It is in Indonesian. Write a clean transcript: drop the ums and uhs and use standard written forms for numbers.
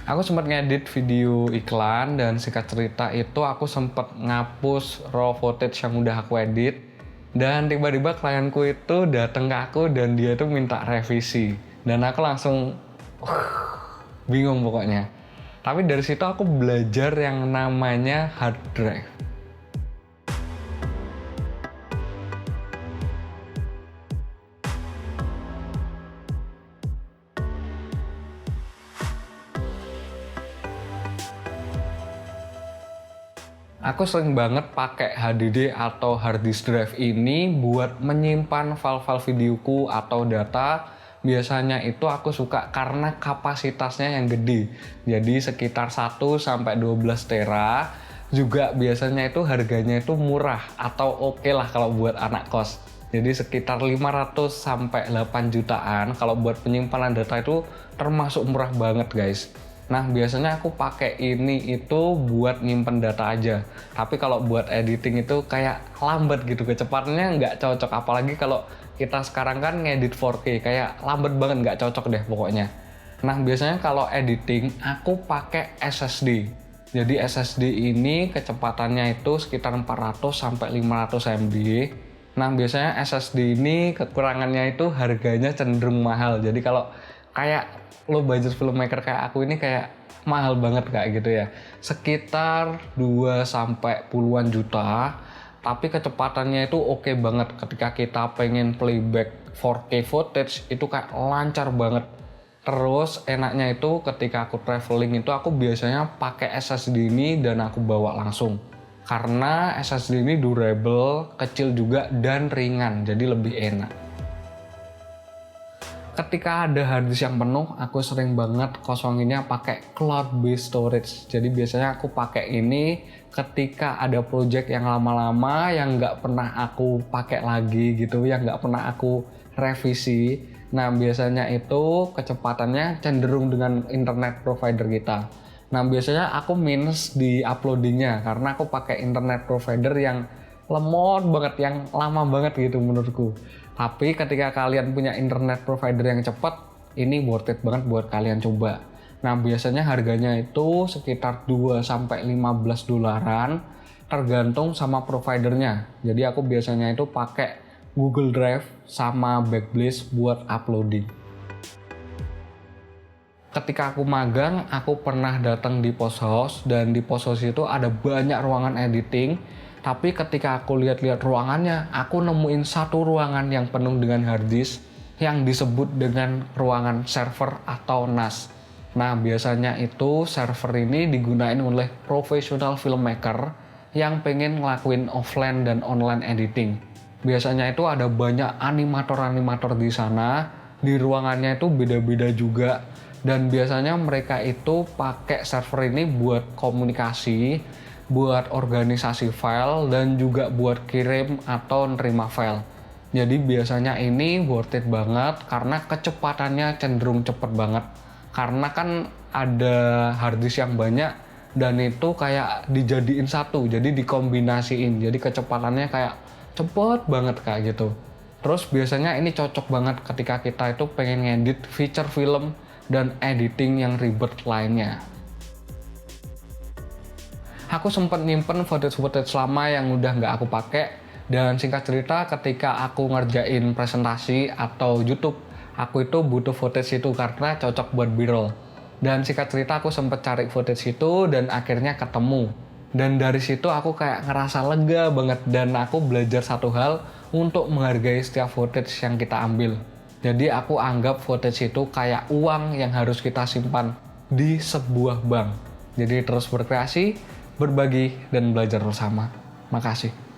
Aku sempat ngedit video iklan dan singkat cerita itu aku sempat ngapus raw footage yang udah aku edit. Dan tiba-tiba klienku itu datang ke aku dan dia tuh minta revisi. Dan aku langsung bingung pokoknya. Tapi dari situ aku belajar yang namanya hard drive. Aku sering banget pakai HDD atau hard disk drive ini buat menyimpan file-file videoku atau data. Biasanya itu aku suka karena kapasitasnya yang gede. Jadi sekitar 1-12 tera. Juga biasanya itu harganya itu murah atau oke lah kalau buat anak kos. Jadi sekitar 500-8 jutaan. Kalau buat penyimpanan data itu termasuk murah banget guys. Nah biasanya aku pakai ini itu buat nyimpen data aja. Tapi kalau buat editing itu kayak lambat gitu, kecepatannya nggak cocok. Apalagi kalau kita sekarang kan ngedit 4K, kayak lambat banget, nggak cocok deh pokoknya. Nah biasanya kalau editing aku pakai SSD. Jadi SSD ini kecepatannya itu sekitar 400-500 MB. Nah biasanya SSD ini kekurangannya itu harganya cenderung mahal. Jadi kalau kayak lo budget filmmaker kayak aku ini kayak mahal banget kayak gitu ya. Sekitar 2 sampai puluhan juta. Tapi kecepatannya itu oke banget ketika kita pengen playback 4K footage itu kayak lancar banget. Terus enaknya itu ketika aku traveling itu aku biasanya pakai SSD ini dan aku bawa langsung. Karena SSD ini durable, kecil juga dan ringan, jadi lebih enak. Ketika ada harddisk yang penuh, aku sering banget kosonginnya pakai cloud-based storage. Jadi biasanya aku pakai ini ketika ada project yang lama-lama yang nggak pernah aku pakai lagi gitu, yang nggak pernah aku revisi. Nah biasanya itu kecepatannya cenderung dengan internet provider kita. Nah biasanya aku minus di uploadingnya karena aku pakai internet provider yang lemot banget, yang lama banget gitu menurutku. Tapi ketika kalian punya internet provider yang cepat, ini worth it banget buat kalian coba. Nah biasanya harganya itu sekitar 2-15 dolaran tergantung sama providernya. Jadi aku biasanya itu pakai Google Drive sama Backblaze buat uploading. Ketika aku magang, aku pernah datang di post house dan di post house itu ada banyak ruangan editing. Tapi ketika aku lihat-lihat ruangannya, aku nemuin satu ruangan yang penuh dengan harddisk yang disebut dengan ruangan server atau NAS. Nah, biasanya itu server ini digunain oleh profesional filmmaker yang pengen ngelakuin offline dan online editing. Biasanya itu ada banyak animator-animator di sana, di ruangannya itu beda-beda juga. Dan biasanya mereka itu pakai server ini buat komunikasi, buat organisasi file, dan juga buat kirim atau nerima file. Jadi biasanya ini worth it banget karena kecepatannya cenderung cepet banget. Karena kan ada harddisk yang banyak dan itu kayak dijadiin satu, jadi dikombinasiin. Jadi kecepatannya kayak cepet banget kayak gitu. Terus biasanya ini cocok banget ketika kita itu pengen ngedit feature film dan editing yang ribet lainnya. Aku sempat nyimpen footage-footage lama yang udah nggak aku pakai. Dan singkat cerita ketika aku ngerjain presentasi atau YouTube, aku itu butuh footage itu karena cocok buat B-roll. Dan singkat cerita aku sempat cari footage itu dan akhirnya ketemu. Dan dari situ aku kayak ngerasa lega banget dan aku belajar satu hal untuk menghargai setiap footage yang kita ambil. Jadi aku anggap footage itu kayak uang yang harus kita simpan di sebuah bank. Jadi terus berkreasi, berbagi, dan belajar bersama. Makasih.